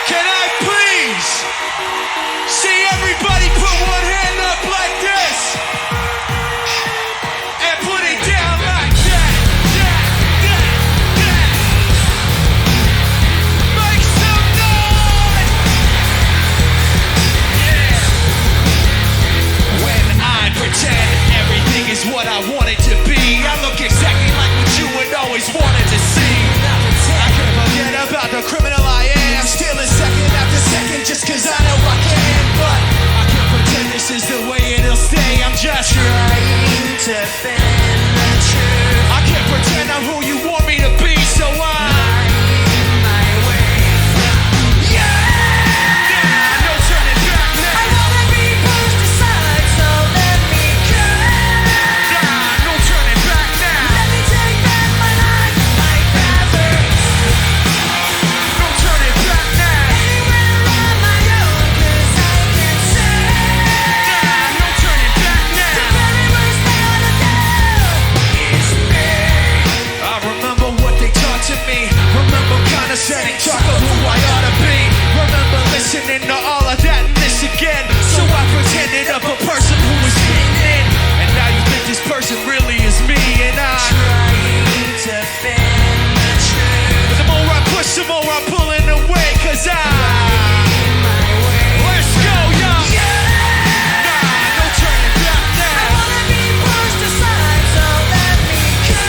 Can I please see everybody put one hand up like this and put it down like that? Make some noise! Yeah. When I pretend everything is what I want it to be, I look exactly like what you would always wanted to see. I can't forget about the criminal I am, stealing second after second just cause I know I can. But I can't pretend this is the way it'll stay. I'm just trying to bend the truth. I can't pretend I'm who you want me to be, so I'm my way from yeah, no turning back now. I wanna be pushed aside, so let me go. No turning back now. Let me take back my life, I'd rather. No turning back now. Anywhere on my own, cause I can say. No turning back now. The very worst thing I wanna do is me. I remember what they taught to me. Remember condescending talk of who I ought to be. Remember listening to all of that and this again. So I pretended up a person who was fitting in. And now you think this person really is me. And I'm trying to bend the truth. The more I push, the more I'm pulling away. Cause let's go, y'all. Nah, no turning back now. I wanna be pushed aside, so let me go.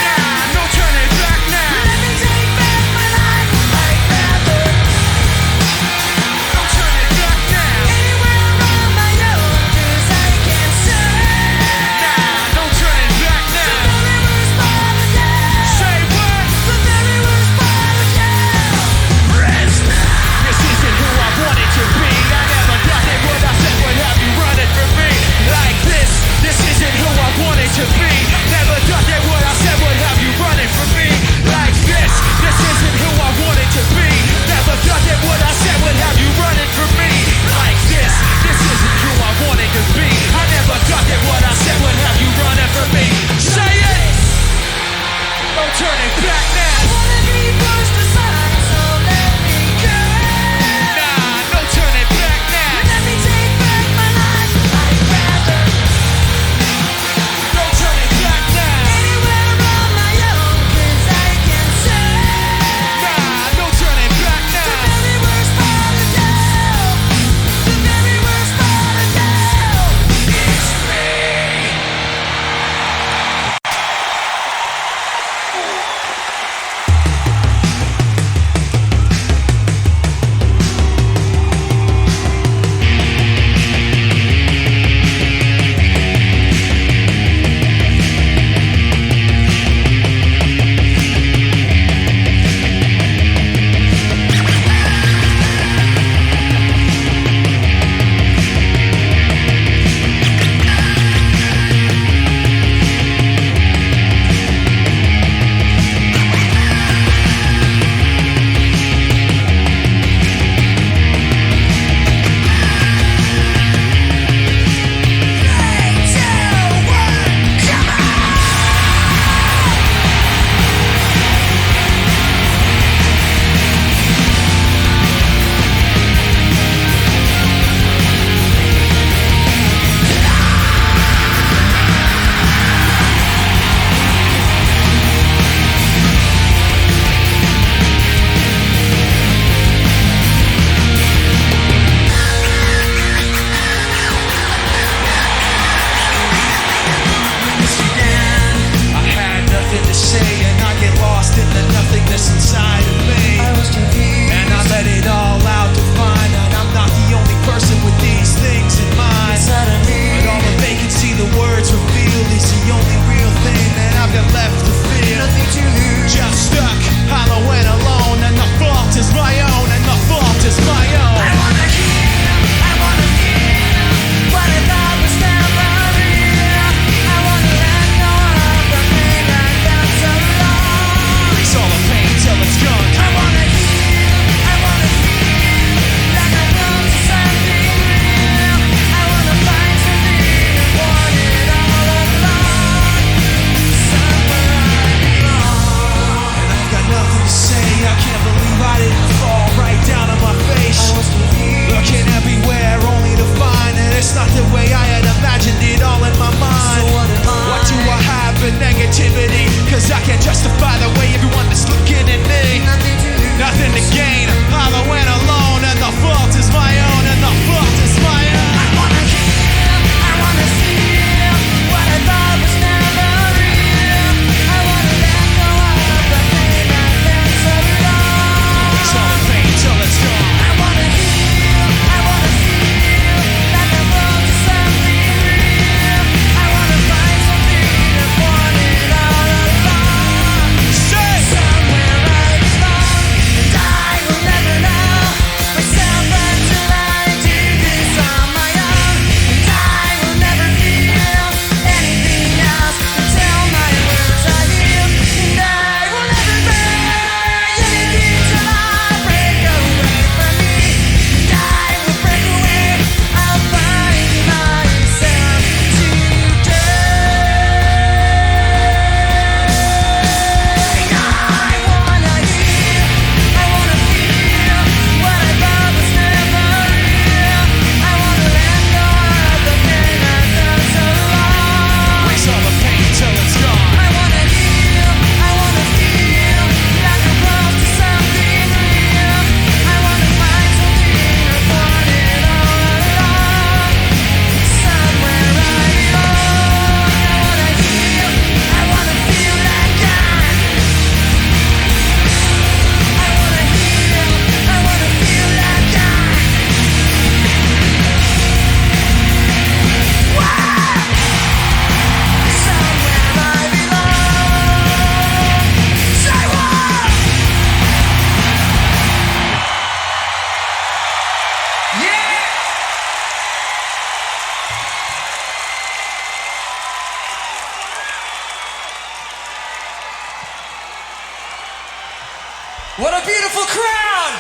Nah, no turning back now. Let me take back my life, I'd rather. No turning back now. Anywhere on my own, cause I can say. Nah, no turning back now. The very worst part of the day. Say what? The very worst part of the day. to gain. Hollow and alone, and the fault is my own, and the fault is my own. I wanna heal, I wanna feel what I thought was never real. I wanna let go of the pain I've been so long. It's all the pain till it's gone. I wanna heal, I wanna feel that the world is something real. I wanna find something I wanted all along. Say Somewhere I belong, and I will never know myself until I do this on my own. And I will never feel anything else until my words are healed. And I will never burn unity till I break away from me. And I will break away, I'll find myself today. I wanna heal, I wanna feel what I thought was never real. I wanna let go of the pain I've done so long. it's all the pain till it's gone. I wanna heal, I wanna feel like I'm close to something real. I wanna find something I've wanted all along. Somewhere I belong. I wanna heal, I wanna feel like I wanna heal, I wanna feel like somewhere I belong. Taiwan! Yeah! What a beautiful crowd!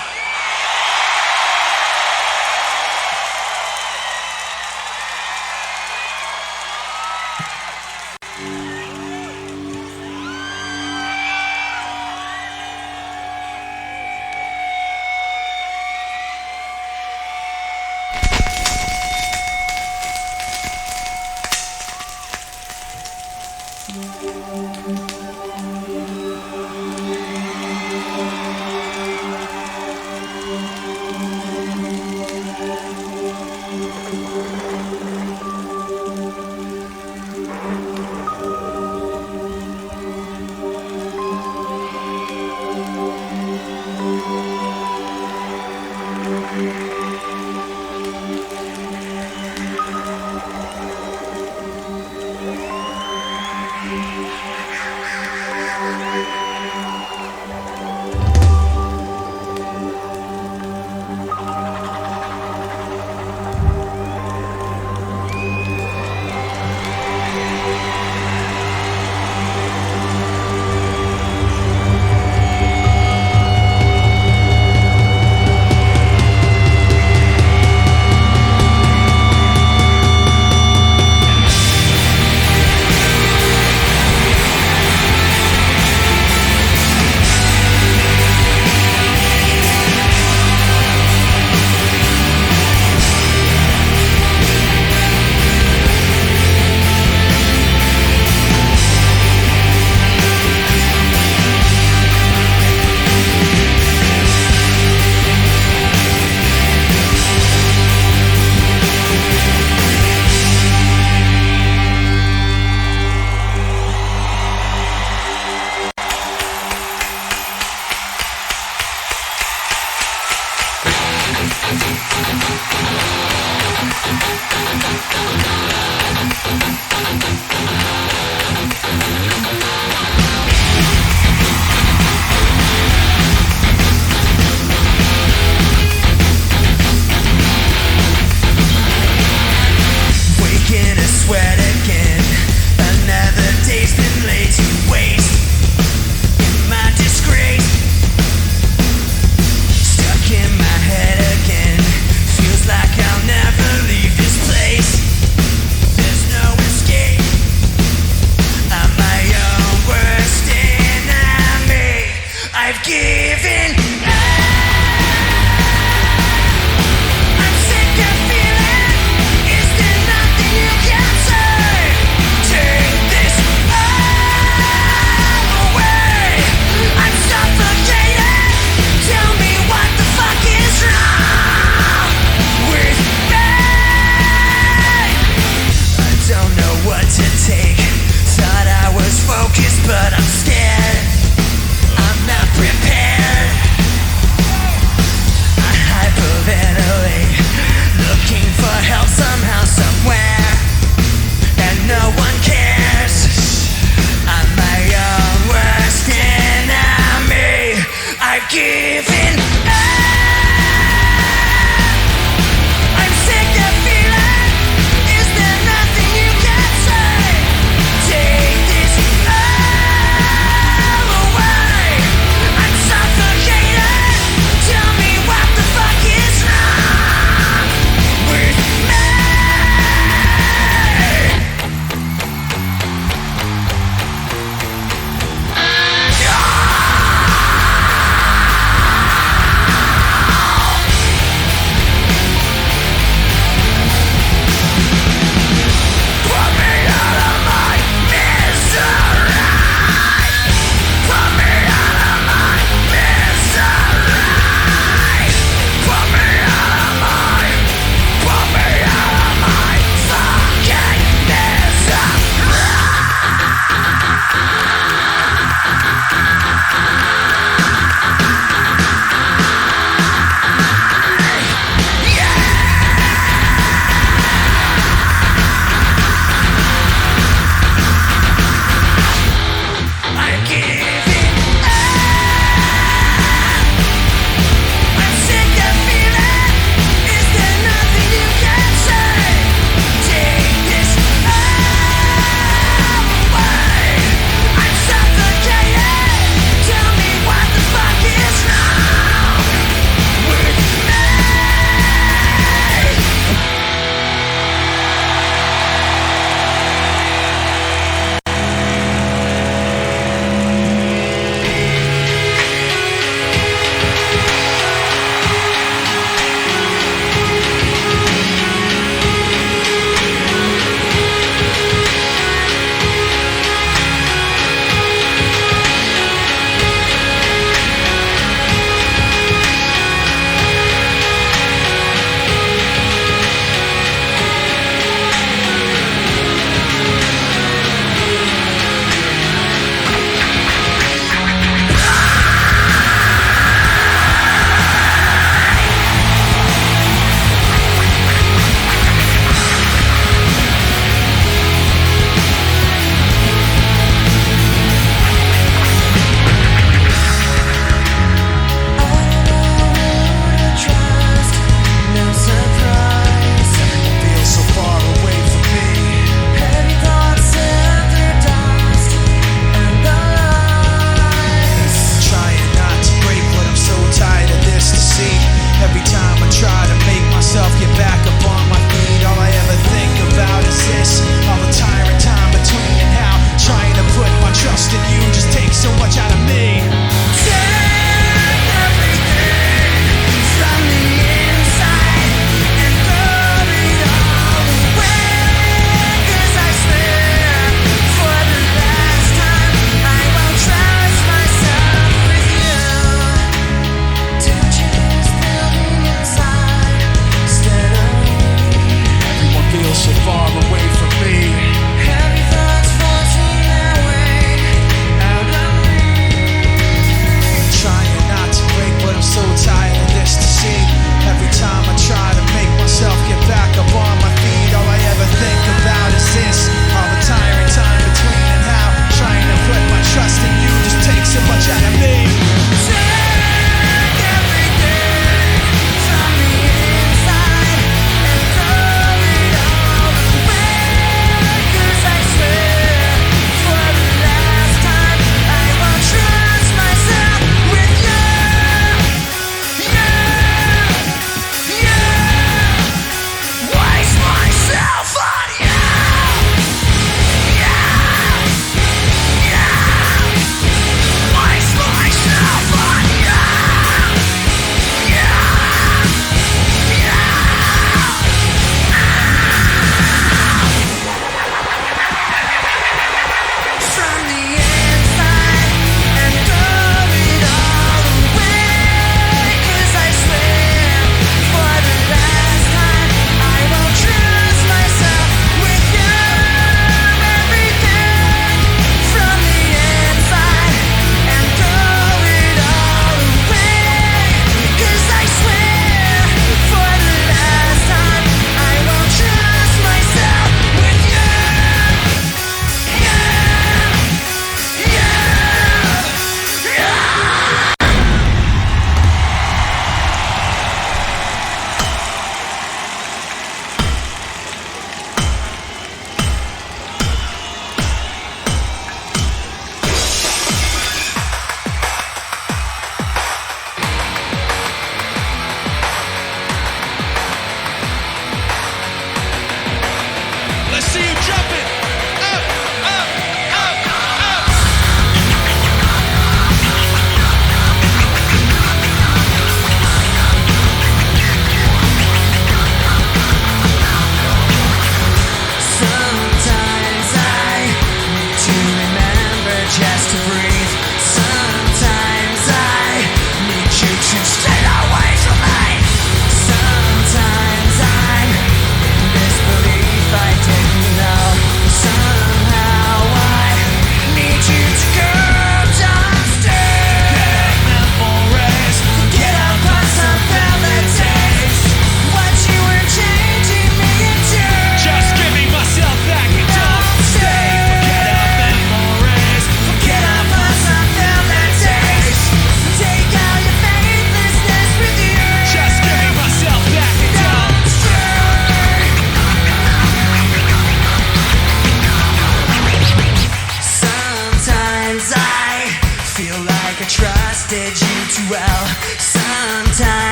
There's no escape. I'm my own.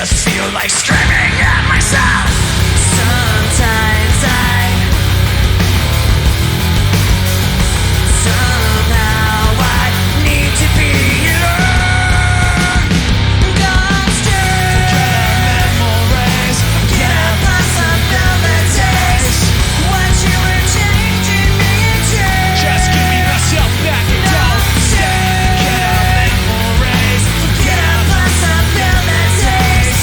just feel like screaming at myself. Sometimes somehow I need to be alone. Don't stay. Memories, Get a possibilities. What you were changing me into. just give me myself back and don't stay. Get out memories, Get a possibilities.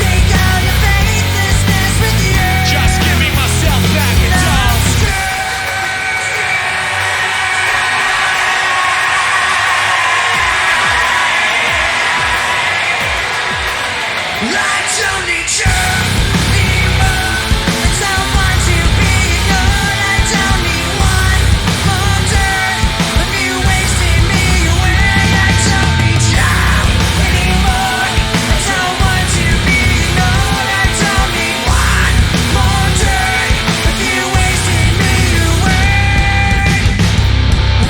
Take out your faithlessness with you. just give me myself back and don't stay. I don't need you anymore. I don't want to be ignored. I don't need one more day of you wasting me away. I don't need you anymore. I don't want to be ignored. I don't need one more day of you wasting me away.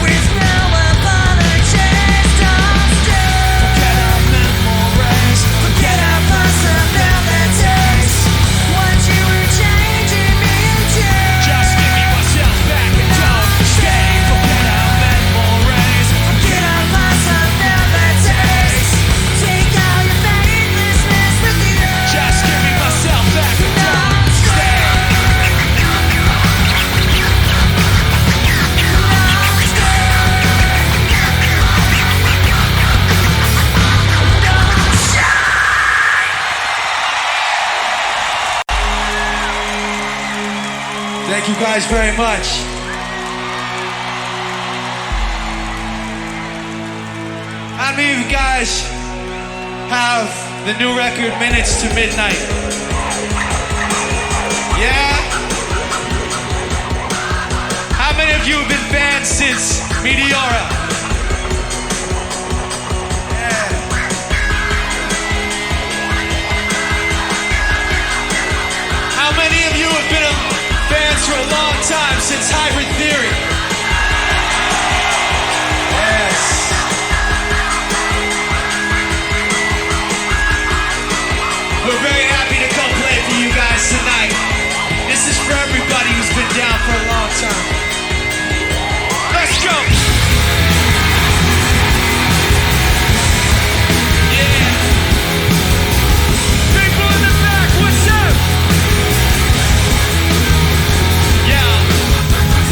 With no apologies, don't stay. get out memories. Forget our possibilities. What you were changing me into. Just give me myself back and don't stay. Forget our memories. Forget our possibilities. Take all your faithlessness with you. Just give me myself back and don't stay. Thank you guys very much. How many of you guys have the new record Minutes to Midnight? Yeah? How many of you have been fans since Meteora? Yeah. How many of you have been fans for a long time since Hybrid Theory? Yes. We're very happy to come play for you guys tonight. This is for everybody who's been down for a long time. Let's go! Yeah. People in the back, what's up? Yeah.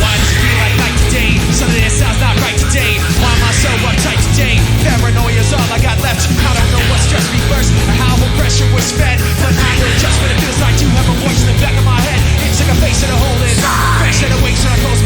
Why does it feel like night today? Something that sounds not right today. Why am I so uptight today? Paranoia's all I got left. I don't know what stressed me first or how the pressure was fed. But I will adjust when it feels like you have a voice in the back of my head. It's like a face in a hole in. Face that awakes when I close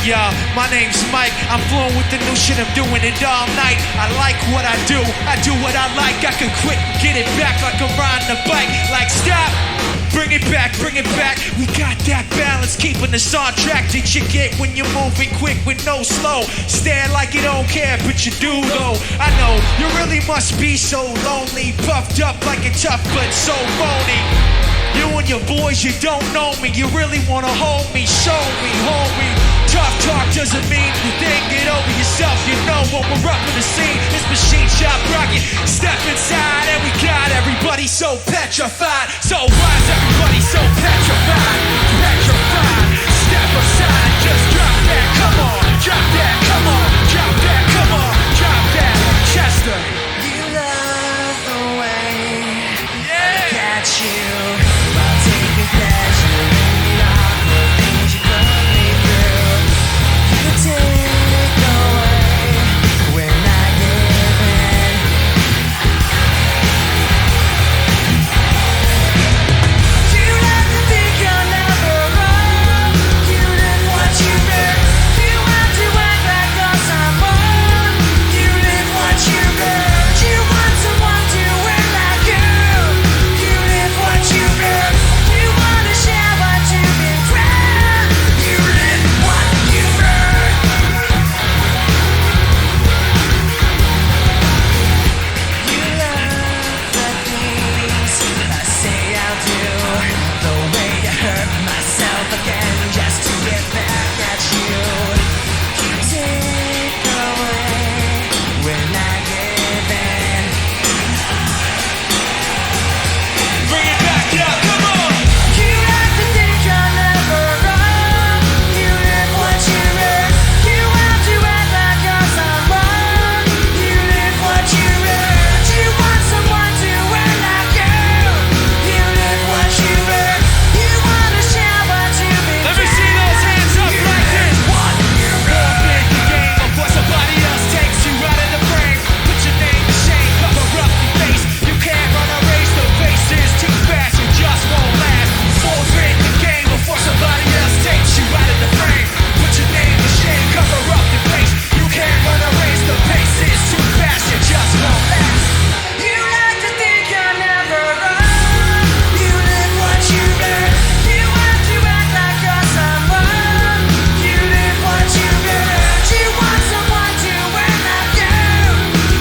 y'all, my name's Mike. I'm flowing with the new shit, I'm doing it all night. I like what I do what I like. I can quit and get it back like I'm riding a bike. Like stop, bring it back, bring it back. We got that balance, keeping us on track. That you get when you're moving quick with no slow. Stand like you don't care, but you do though. I know, you really must be so lonely. Puffed up like a tough but so phony. You and your boys, you don't know me. You really wanna hold me, show me, homie. Tough talk doesn't mean you think it over yourself. You know what we're up in the scene. This machine shop rocket. Step inside and we got everybody so petrified. So why is everybody so petrified? Petrified. Step aside, just drop that. Come on, drop that. Come on, drop that. Come on, drop that. Chester. You love the way Yeah. I got you. I'll take a pleasure in the awful things you put me through. You take away when I give in. You like to think you're never wrong. You live what you live. You have to act like you're someone. You live what you live. You want someone to wear like you. You live what you live. You want to share what you've been through. You live what you live. You love the things I say I'll do. The way I hurt myself again just to get back at you. You take away when I give in. Bring it back, yeah, come on. You like to think you're never wrong. You live what you live. You have to act like you're someone. You live what you live. You want someone to wear like you. You live what you live. You want to share what you've been Let me see those hands up like this. What? Won't make the game before somebody else takes you out of the frame. Put your name to shame, cover up your face. You can't run a race, the pace is too fast, you just won't last. Forfeit the game before somebody else takes you out of the frame. Put your name to shame, cover up your face. You can't run a race, the pace is too fast, you just won't last. You like to think you're never wrong. You live what you live. You have to act like you're someone. You live what you live. You want someone to wear like you.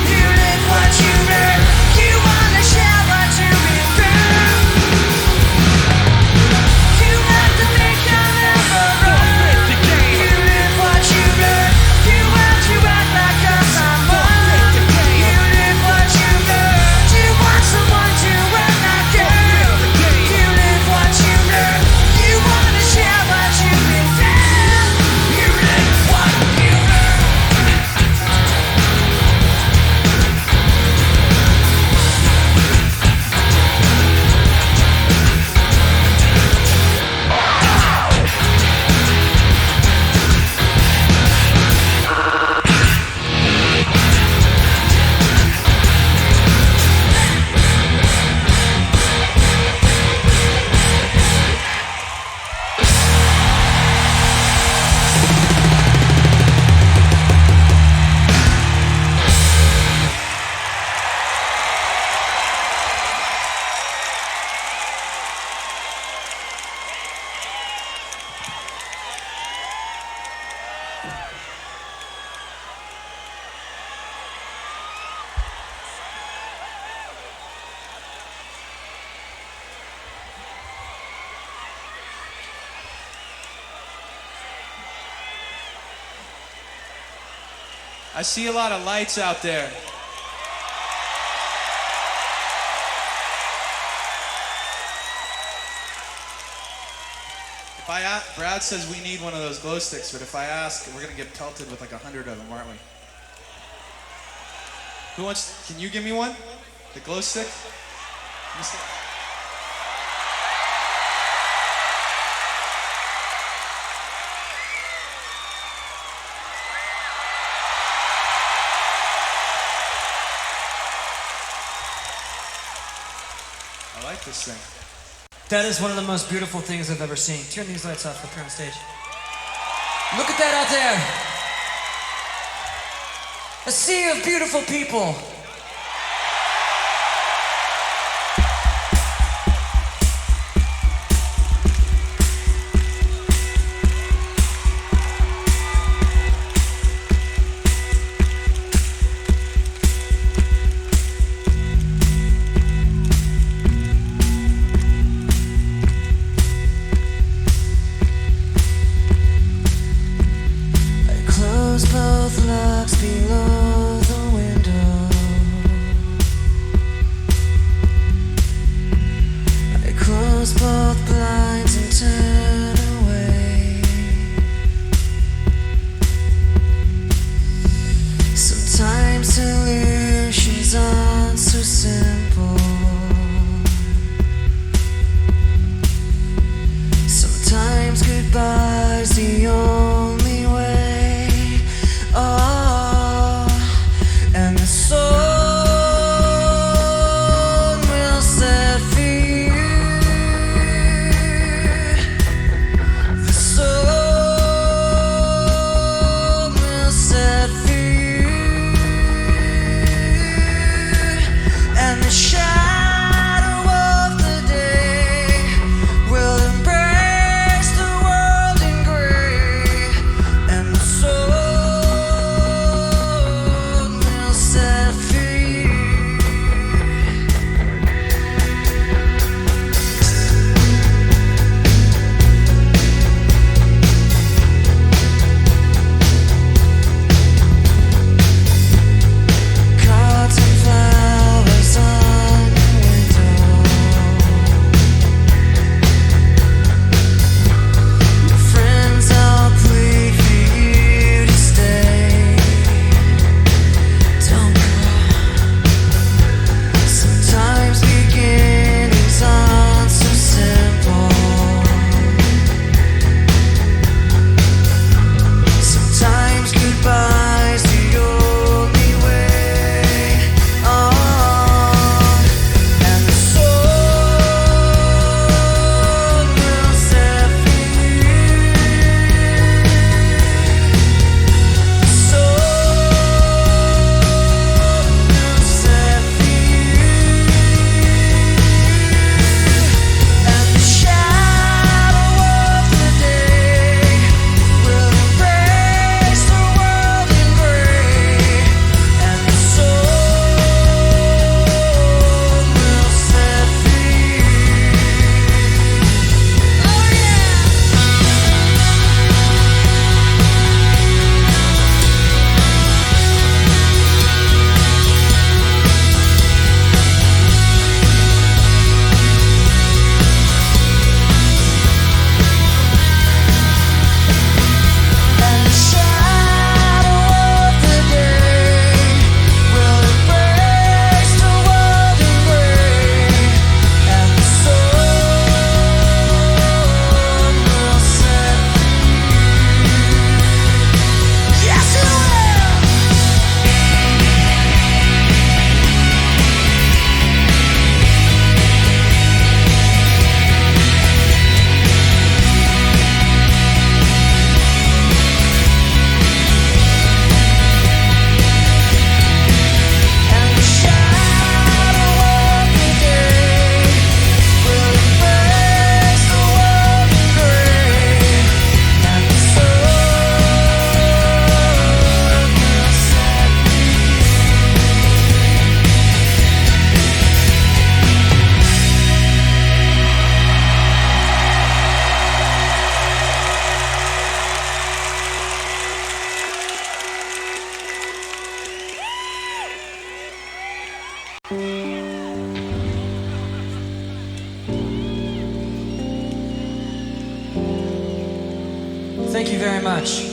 You live what you live. You want to share what you've been through. You like to think you're never wrong. Forfeit the game. You live what you live. You have to act like you're someone. You live what you live. You want someone to wear like you. You live what you live. You want to share what you've been through. You live what you live. I see a lot of lights out there. Brad says we need one of those glow sticks, but if I ask, we're gonna get pelted with like 100 of them, aren't we? Who wants? Can you give me one? The glow stick? Let me see. I like this thing. That is one of the most beautiful things I've ever seen. Turn these lights off up here on stage. Look at that out there. A sea of beautiful people. Both locks below the window. I close both blinds and turn away. Sometimes solutions aren't so simple. Sometimes goodbye's the only way. Oh, and the sun will set free. The sun will set free, and the shadow of the day will embrace the world in gray, and the soul set free. Cards and flowers on your window. Your friends all plead for you to stay. Don't go. Sometimes beginnings aren't so simple. Sometimes goodbye's the only way. Oh, and the soul will set free. The soul will set free, and the shadow of the day will embrace the world in gray, and the soul will set free. Oh yeah. And the shadow of the day will embrace the world in gray, and the soul will set free. Yes, it will. And the shadow of the day will embrace the world in gray, and the soul will set Thank you very much.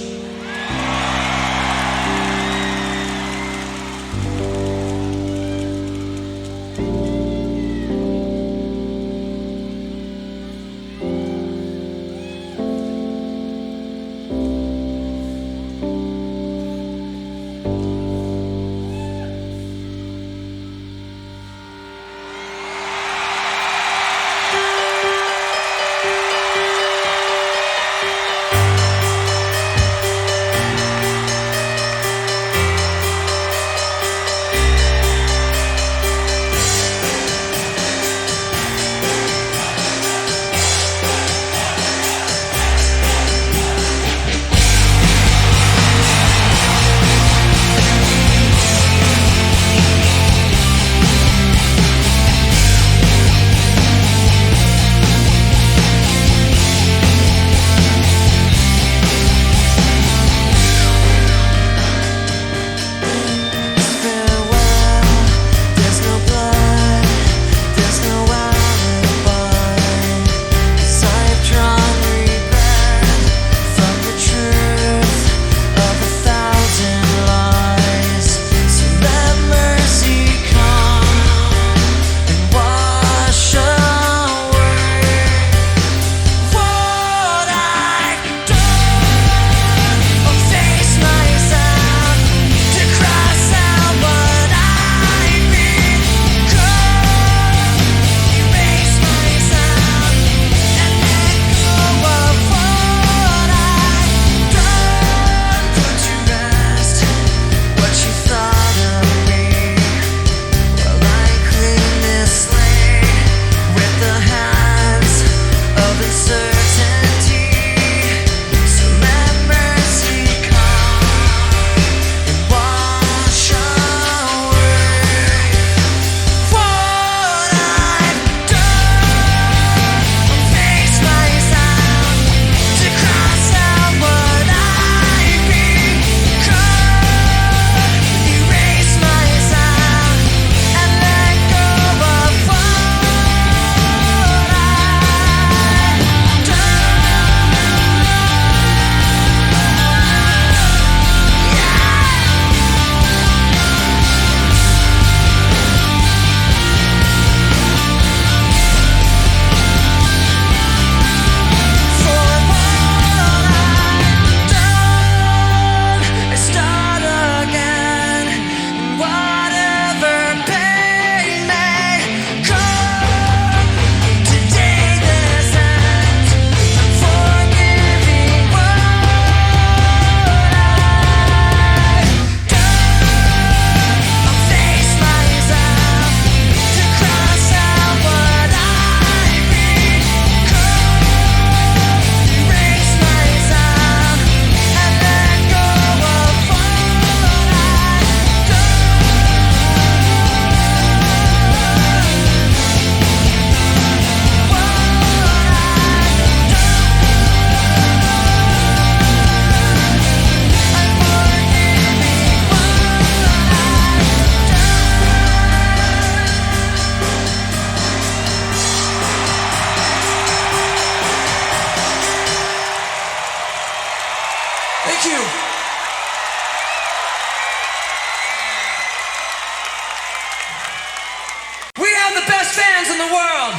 in the world.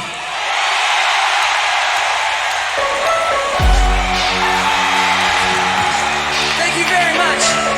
Thank you very much.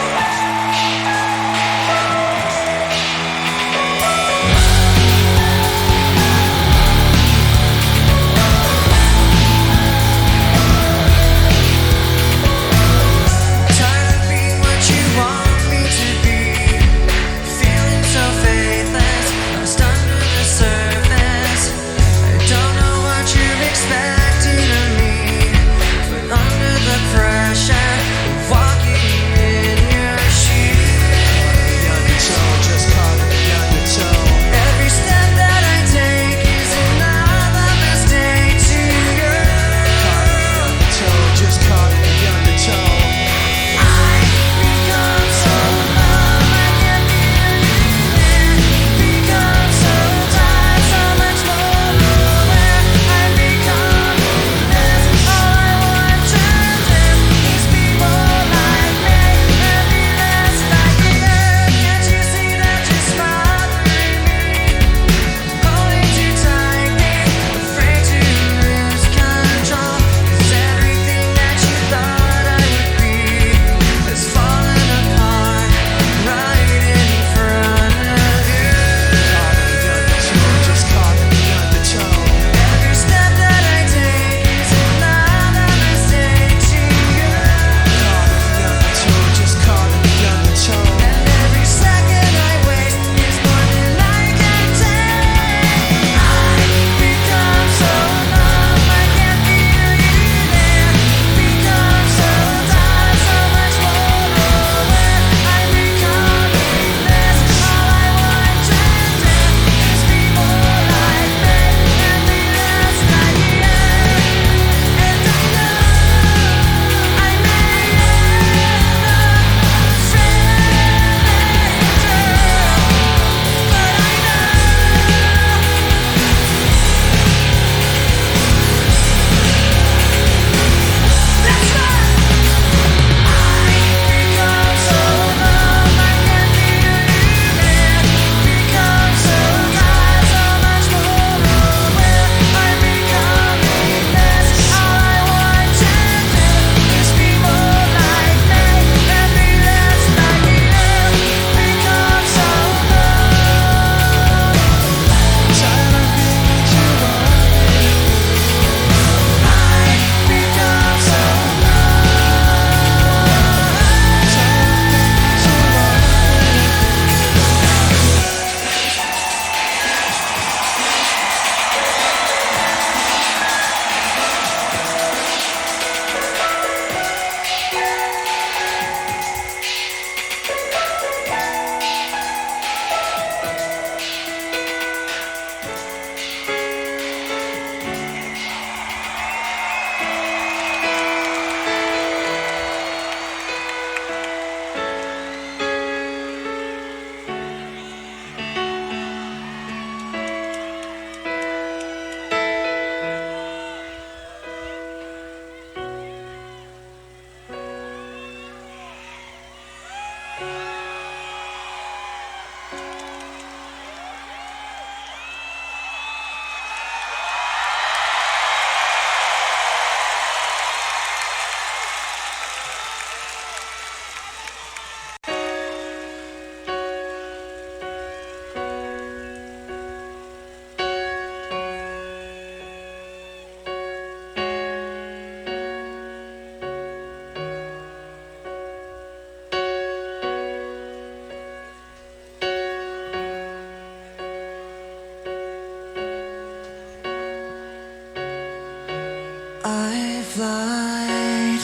I've lied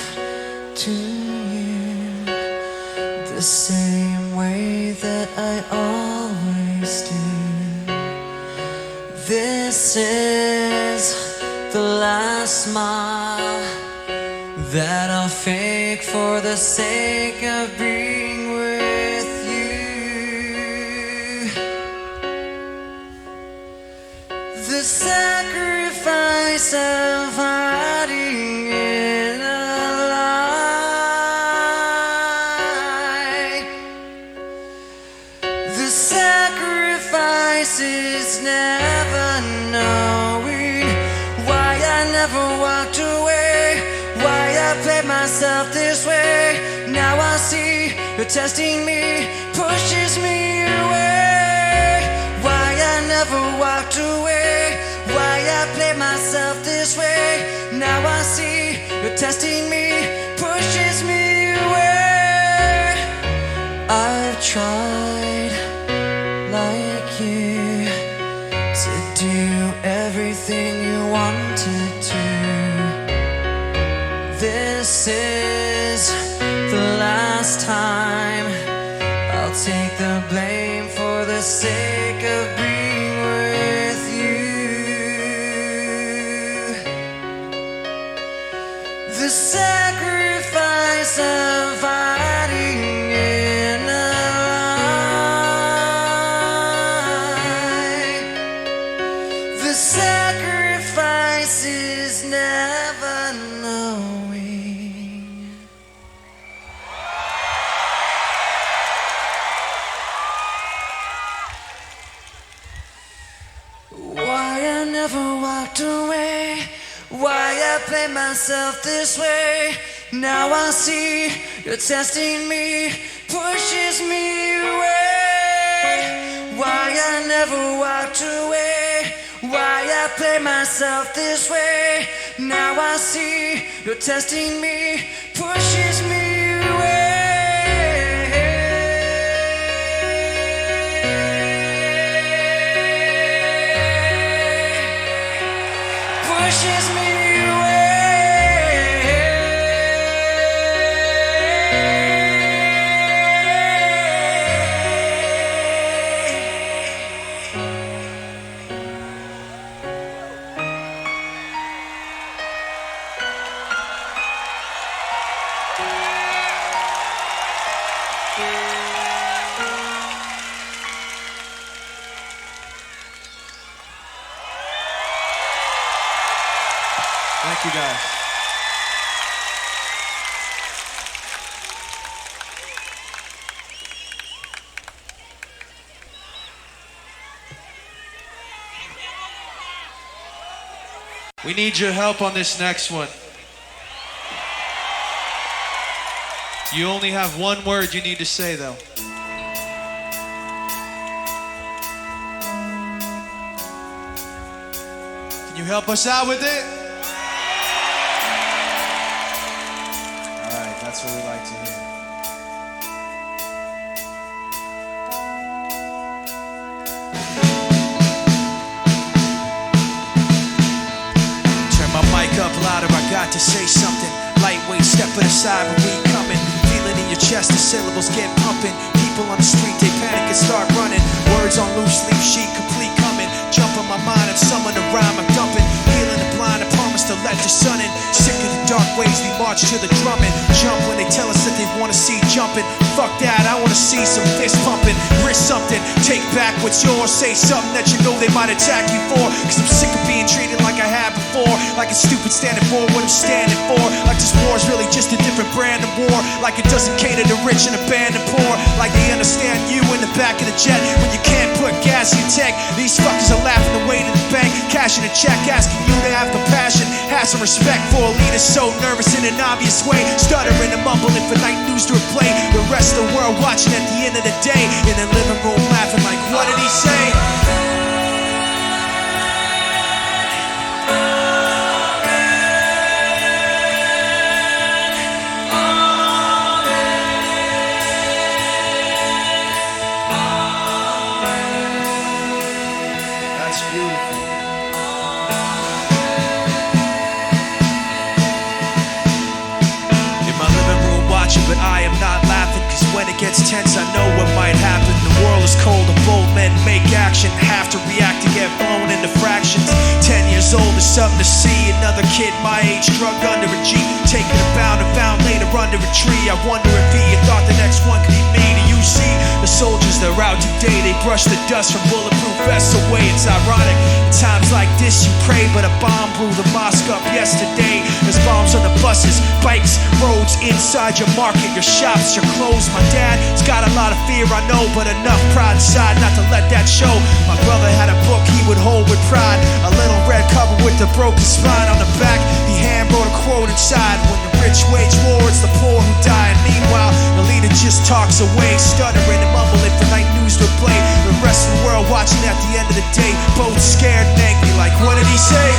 to you the same way that I always do. This is the last smile that I'll fake for the sake of being with you. The sacrifice of hiding in a lie. The sacrifice is never known. never walked away, why I played myself this way. Now I see you're testing me, pushes me away. Why I never walked away, why I played myself this way. Now I see you're testing me, pushes me away. I've tried like you to do everything you wanted to. This is the last time I'll take the blame for the sake of being with you. The sacrifice of fighting in a lie. The sacrifice is never knowing. Why I never walked away, why I played myself this way. Now I see you're testing me, pushes me away. Why I never walked away, why I played myself this way. Now I see you're testing me, pushes me away. Pushes me Thank you guys. We need your help on this next one. You only have one word you need to say though. Can you help us out with it? Alright, that's what we like to hear. Turn my mic up louder, I got to say something. Lightweight, step to the side when we coming. Feel it in your chest, the syllables get pumping. People on the street, they panic and start running. Words on loose leaf sheet, complete coming. Jump in my mind and summon the rhyme I'm dumping. Healing the blind, I promise to let the sun in. Sick of the dark ways, we march to the drumming. Jump when they tell us that they wanna see jumping. Fuck that, I wanna see some fist pumping. Risk something, take back what's yours. Say something that you know they might attack you for. Cause I'm sick of being treated like I have before. Like it's stupid standing for what I'm standing for. Like this war's really just a different brand of war. Like it doesn't cater to rich and abandoned poor. Like they understand you in the back of the jet when you can't put gas in your tank. These fuckers are laughing away to the bank, cashing a check, asking you to have compassion. Have some respect for a leader so nervous in an obvious way. Stuttering and mumbling for night news to replay. The rest of the world watching at the end of the day. In the living room laughing like, what did he say? But I am not laughing, cause when it gets tense I know what might happen. The world is cold and bold men make action. Have to react to get blown into fractions. 10 years old is something to see. Another kid my age drugged under a Jeep, taken and bound and found later under a tree. I wonder if he had thought the next one could be me. Do you see the soldiers that are out today? They brush the dust from bulletproof vests away. It's ironic, in times like this you pray, but a bomb blew the mosque up yesterday. There's bombs on the buses, bikes, roads, inside your market, your shops, your clothes. My dad's got a lot of fear, I know, but enough pride inside not to let that show. My brother had a book he would hold with pride, a little red cover with the broken spine on the back. side. When the rich wage war, it's the poor who die. And meanwhile, the leader just talks away, stuttering and mumbling for night news to play. The rest of the world watching at the end of the day, both scared and angry, like, what did he say?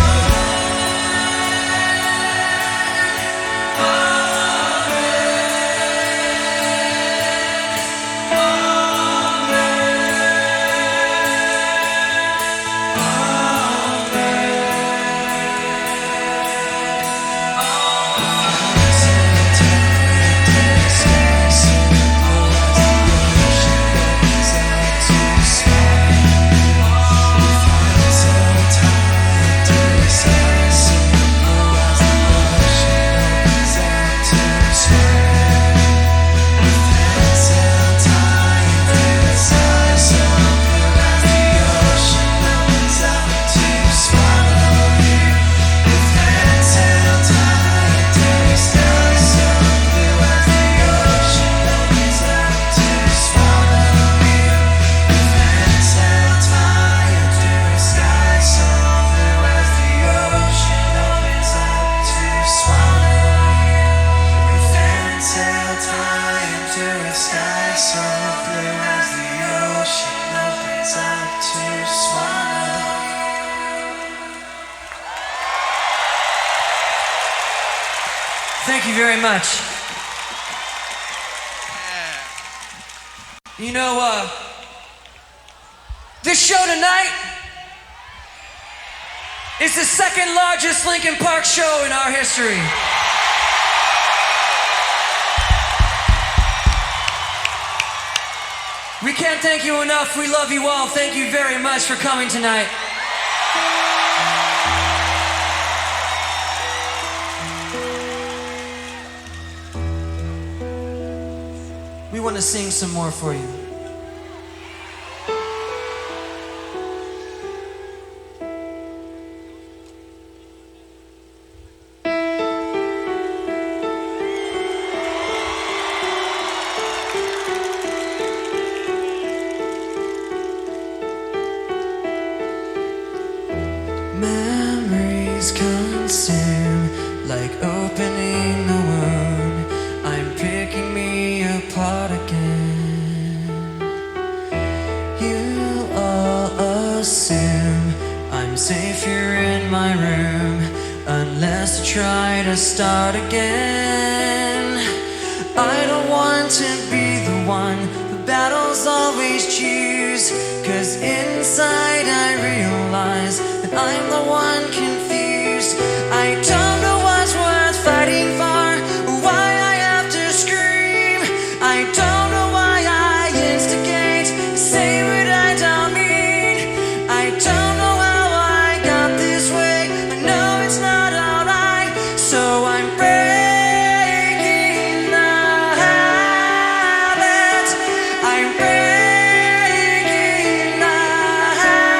Thank you very much. You know, this show tonight is the second largest Linkin Park show in our history. We can't thank you enough. We love you all. Thank you very much for coming tonight. We want to sing some more for you. Memories consume like opening the wound. I'm picking me apart again. You all assume I'm safe here in my room, unless I try to start again. I don't want to be the one the battles always choose, 'cause inside I realize that I'm the one confused. I don't know what's worth fighting for, or why I have to scream. I don't know why I instigate, say what I don't mean. I don't know how I got this way, I know it's not alright. So I'm breaking the habit. I'm breaking the habit.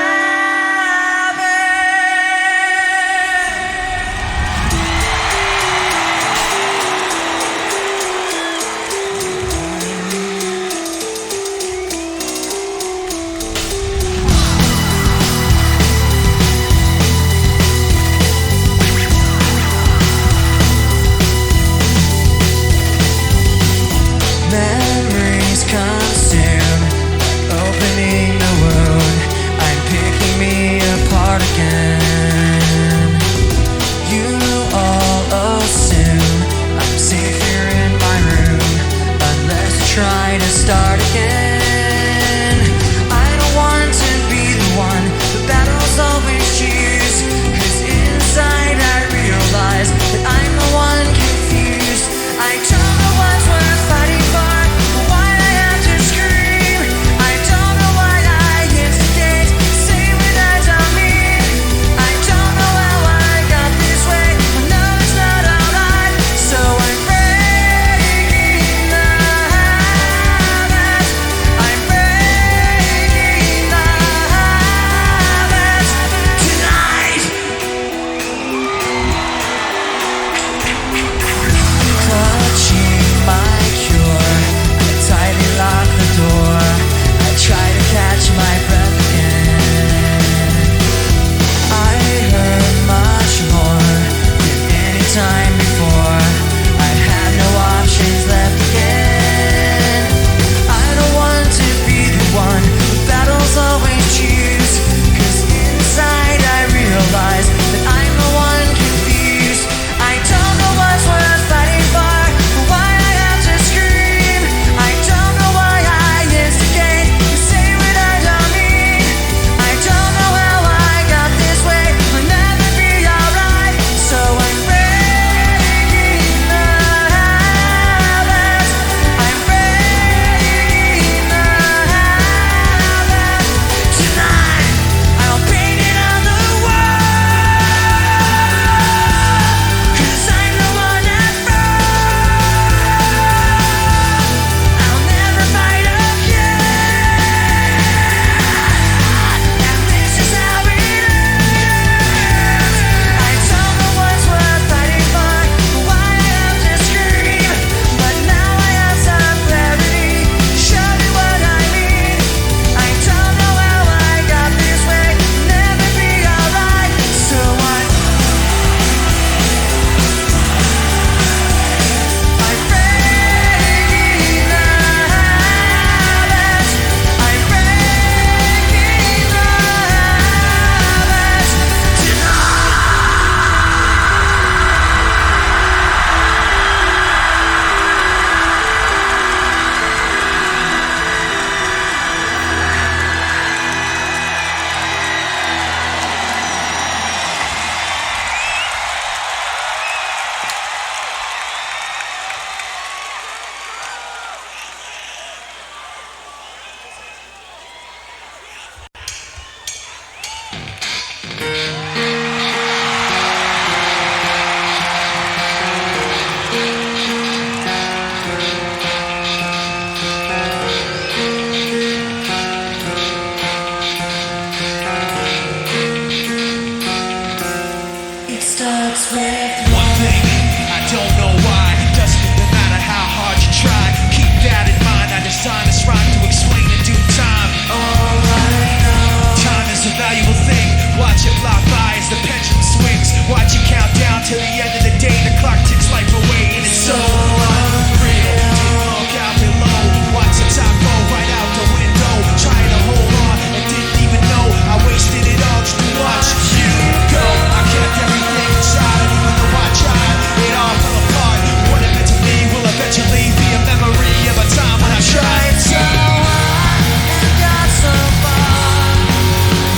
It starts with One thing, I don't know why. Doesn't even matter how hard you try. Keep that in mind. I designed this rhyme to explain in due time. all I know. Time is a valuable thing. Watch it fly by as the pendulum swings. Watch it count down till the end of the day. The clock ticks life away and it's so unreal. Didn't look out below. Watch the top go right out the window. Trying to hold on and didn't even know I wasted it all just to watch you go. I kept everything inside and even though I tried, it all fell apart. What it meant to me will eventually be a memory of a time when I tried So high and got so far,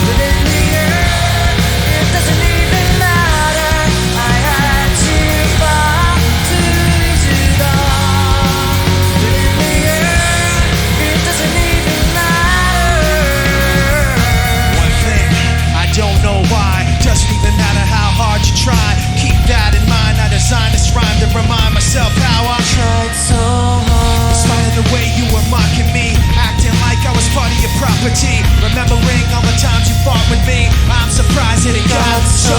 but in the end, it doesn't even matter. I had to fall to lose it all, but in the end, it doesn't even matter. One thing, I don't know why. Doesn't even matter how hard you try. Keep that in mind. I designed this rhyme to remind myself how I Tried so hard. in spite of the way you were mocking me, acting like I was part of your property. Remembering all the times you fought with me, I'm surprised that it got so.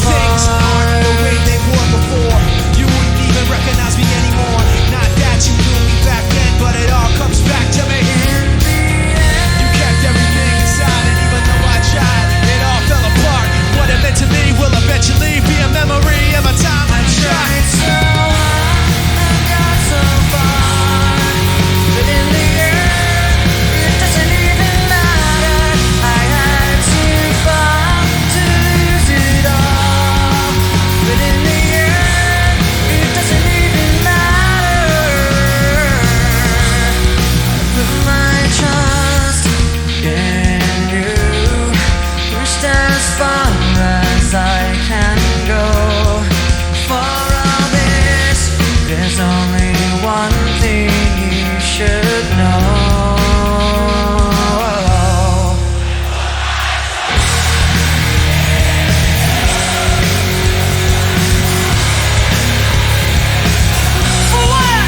Things aren't the way they were before. You wouldn't even recognize me anymore. Not that you knew me back then, but it all comes back to me. You kept everything inside, and even though I tried, it all fell apart. What it meant to me will eventually be a memory of a time I tried. So high and got so far, but in the end, it doesn't even matter. I had to fall to lose it all, but in the end, it doesn't even matter. I put my trust in you, pushed as far as I can go. For all this, there's only one thing you should know. For what?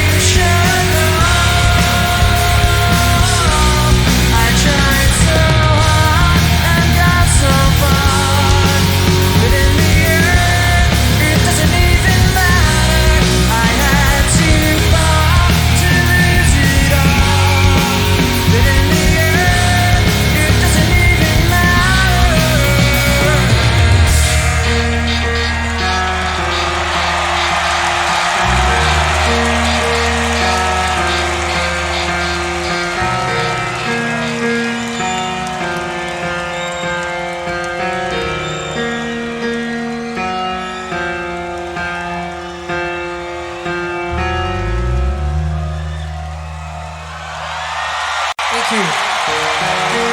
You should know. I tried so hard and got so far, but in the end, it doesn't even matter. I had to fall to lose it all, but in the end, it doesn't even matter. Thank you.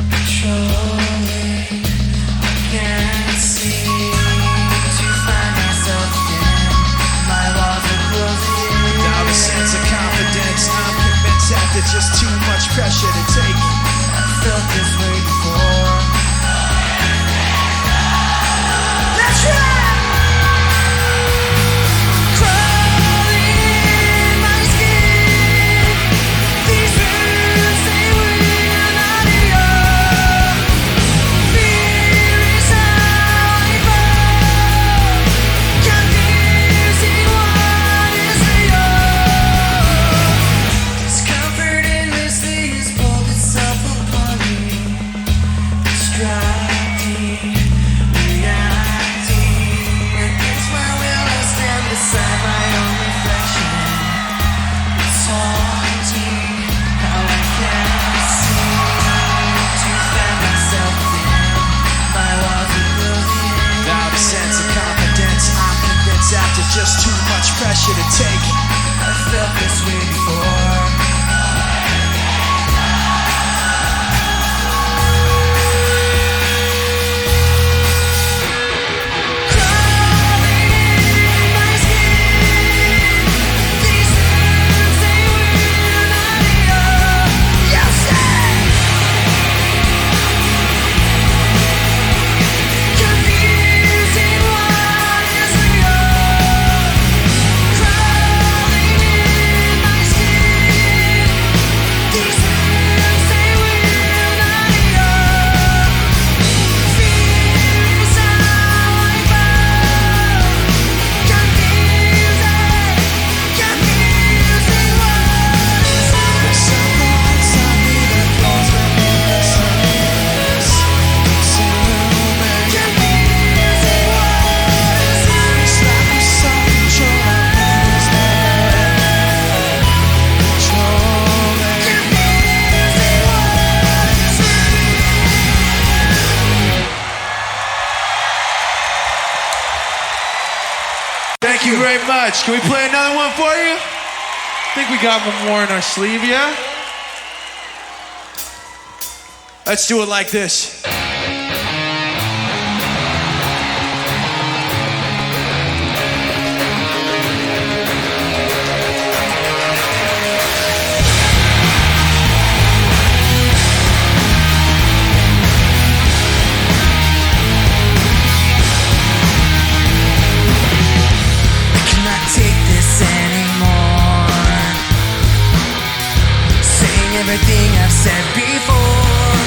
Controlling, I can't seem to find myself again. My walls are closing in. Without a sense of confidence, I'm convinced after just too much pressure to take. I felt this way before. Let's try! After just too much pressure to take. I felt this way before. Thank you very much. Can we play another one for you? I think we got one more in our sleeve, yeah? Let's do it like this. Everything I've said before.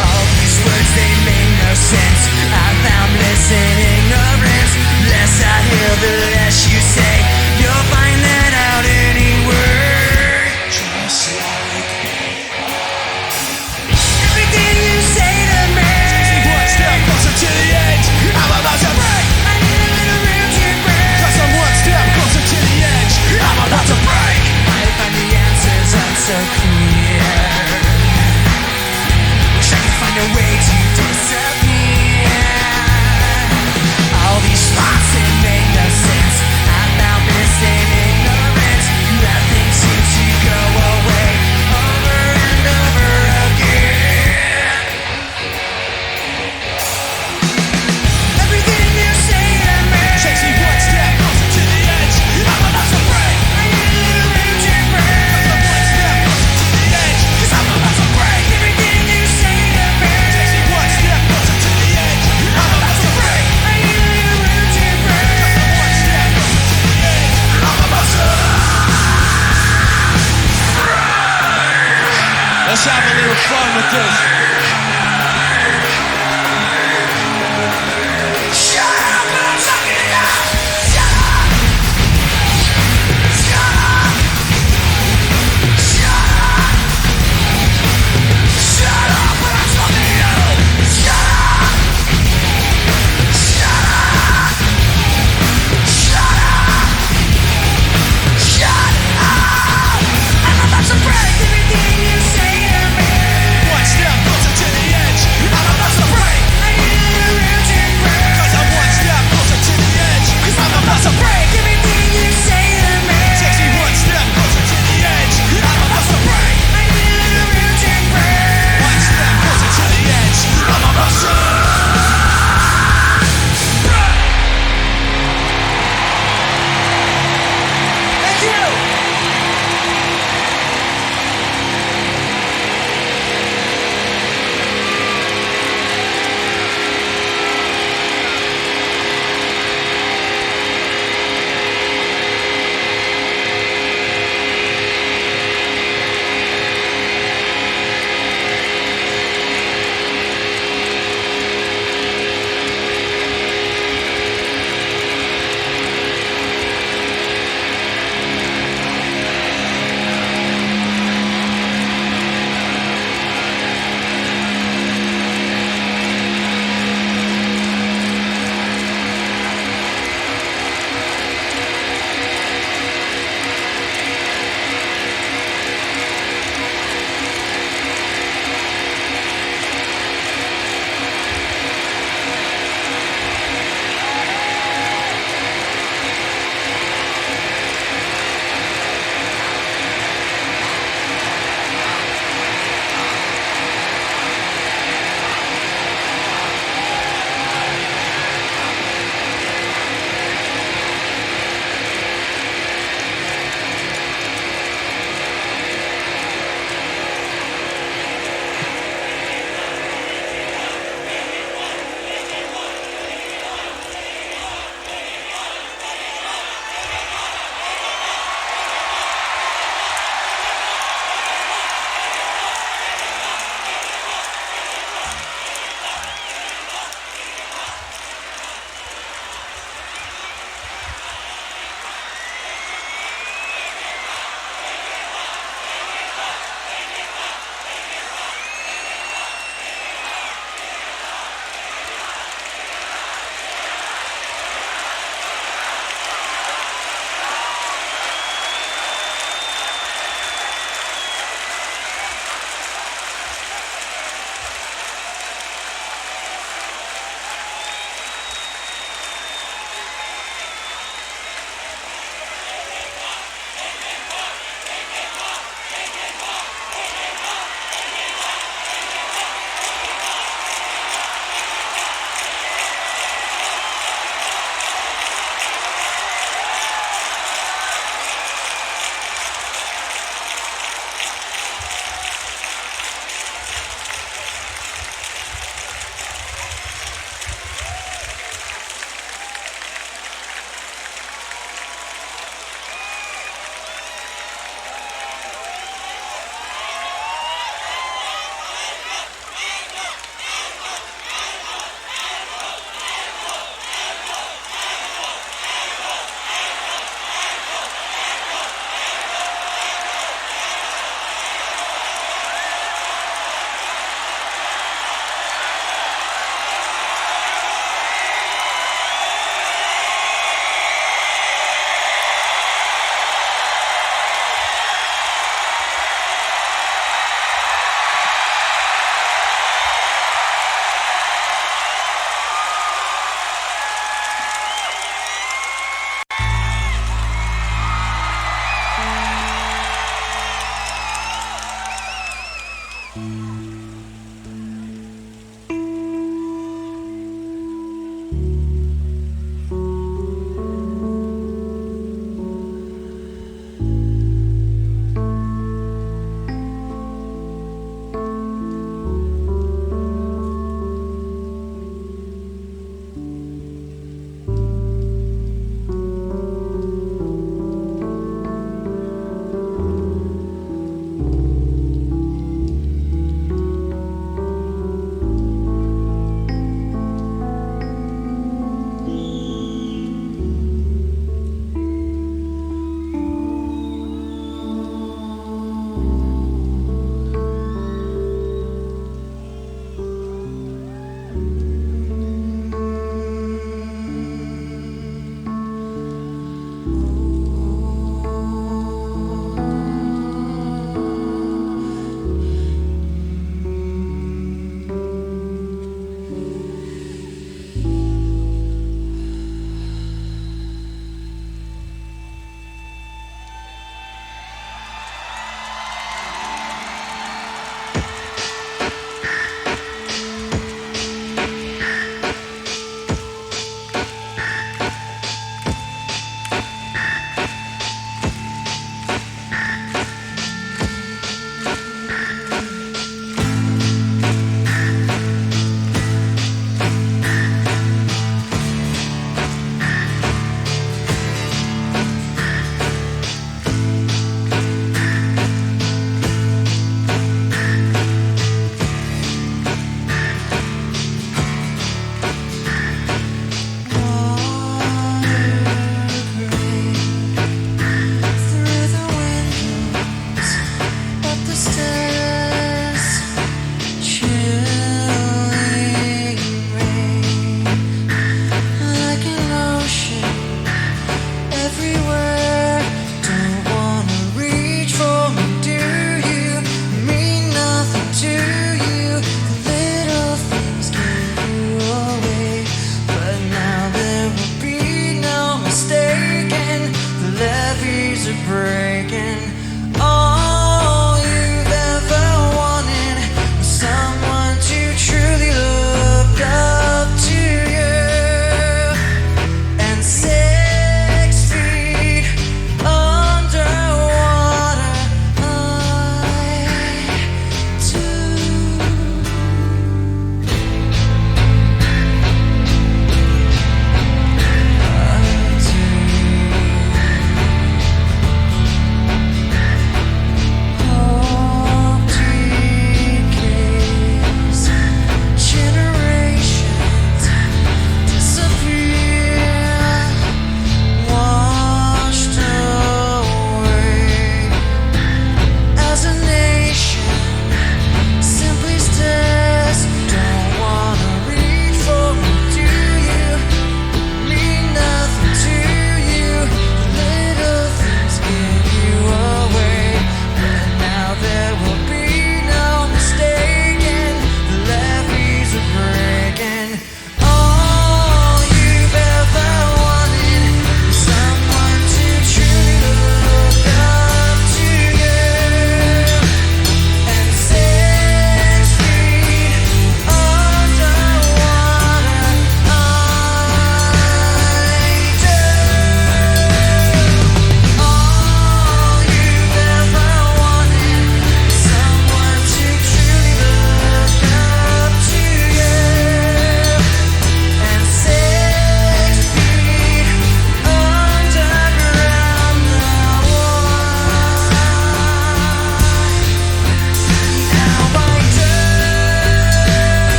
All these words, they make no sense. I found bliss in ignorance. Less I hear, the less you say. You'll find that out anywhere. Just like everything you say to me. One step closer to the edge. I'm about to break. I need a little room to break. 'Cause I'm one step closer to the edge. I'm about to break. I find the answers aren't so clear. Wish I could find a way to disappear. All these thoughts, they make no sense. I found this in ignorance. Nothing seems to go away over and over again. Everything you say to me Takes me one step closer to the edge. I'm about to break. I need a little room to break. One step closer to the edge. 'Cause I'm about to break. Everything you say to me Takes me one step closer to the edge. I'm about to break. I need a little room to break. One step closer to the edge. I'm about to break. Let's have a little fun with this. Shut up, I'm talking enough. Shut up. Shut up. Shut up. Shut up, I'm talking to you. Shut up. Shut up. Shut up. Shut up. I'm about to break everything you say to me. One step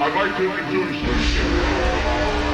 I'd like to introduce Linkin.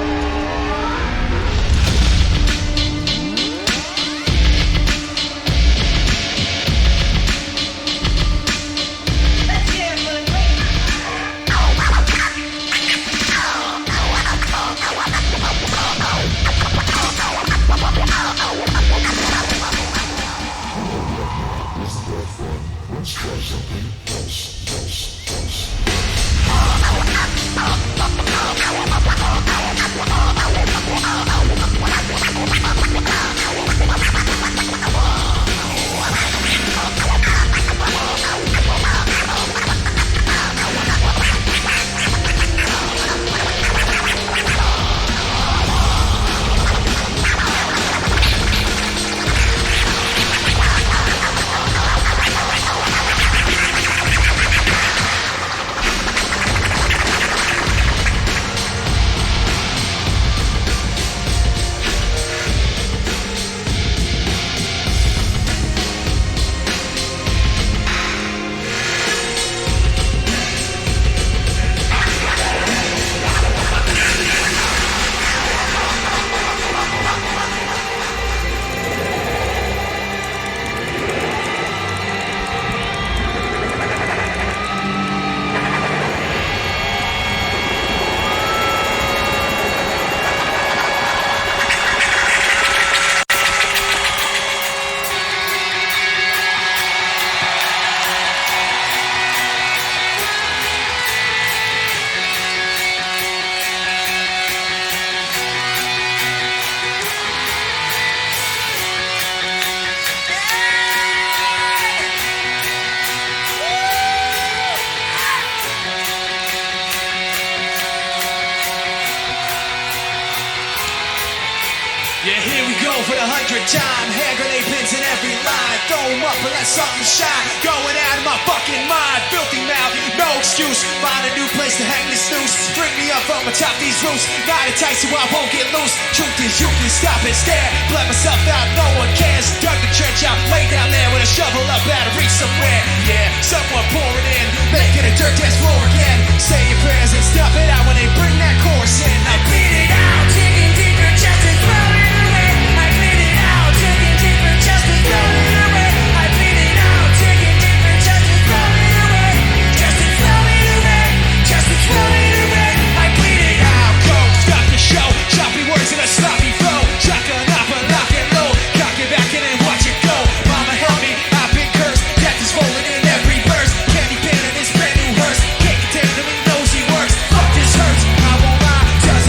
Yeah, here we go for the 100th time. Hand grenade pins in every line. Throw 'em up and let something shine. Going out of my fucking mind. Filthy mouth, no excuse. Find a new place to hang this noose. Bring me up from atop these roofs. Knot it tight so I won't get loose. Truth is, you can stop and stare. Bled myself out, no one cares. Dug the trench out, lay down there with a shovel up out of reach somewhere. Yeah, someone pouring in, making a dirt dance floor again. Say your prayers and stop it out when they bring that chorus in. I bleed it out, digging deeper just to throw it away. I bleed it out, digging deeper just to throw it away. I bleed it out, digging deeper just to throw it away. Just to throw it away, just to throw it away. I bleed it out, go, stop the show. Choppy words in a sloppy flow. Shotgun up and lock it low. Cock it back in and watch it go. Mama help me, I've been cursed. Death is rolling in every verse. Candy paint in this brand new hearse. Can't contain him, he knows he works. Fuck this hurts, I won't lie. Does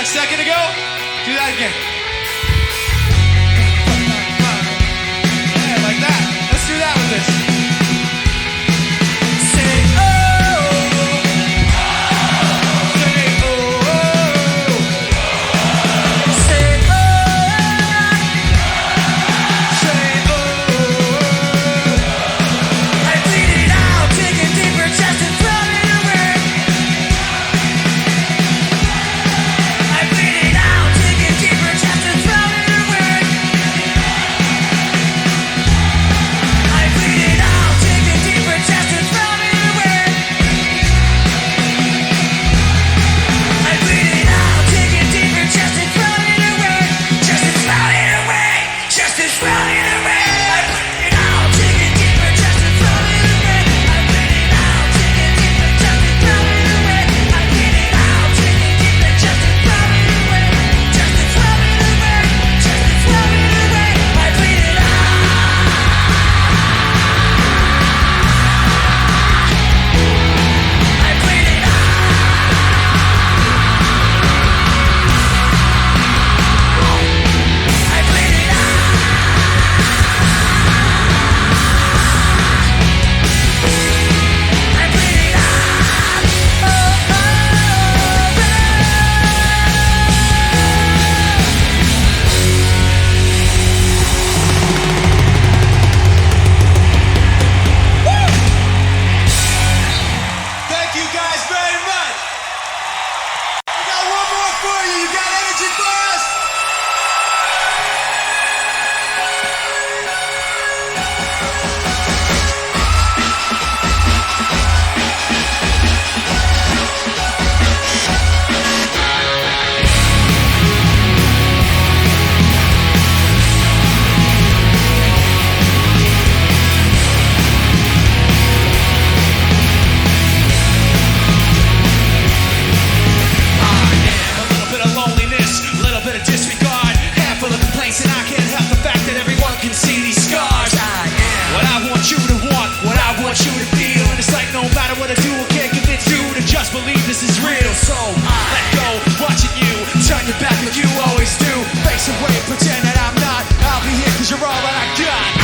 second ago? Do that again. Yeah, like that. Let's do that with this. Say oh. Say oh. Say oh. Say oh. I bleed it out, taking deeper chest and throw it away. I bleed it out, taking deeper chest and throw it away. I bleed it out, taking deeper chest and throw it away. I bleed it out, taking deeper chest and throw it away. Just to throw it away. Just to throw it away. I bleed it out, taking deeper chest and throw it away. I bleed it out, taking deeper chest and throw it away. I bleed it out, taking deeper chest and throw it away. Just to throw it away. Just to throw it away. I bleed it out. I bleed it out. I bleed it out. I bleed it Thank you guys very much. We got one more for you. You got energy for us? A little bit of loneliness, a little bit of disregard, handful of complaints, and I can't help the fact that everyone can see these scars. What I want you to want, what I want you to feel, and it's like no matter what I do, I can't convince you to just believe this is real. So let go, watching you turn your back like you always do. Face away, pretend that I'm not. I'll be here 'cause you're all that I got.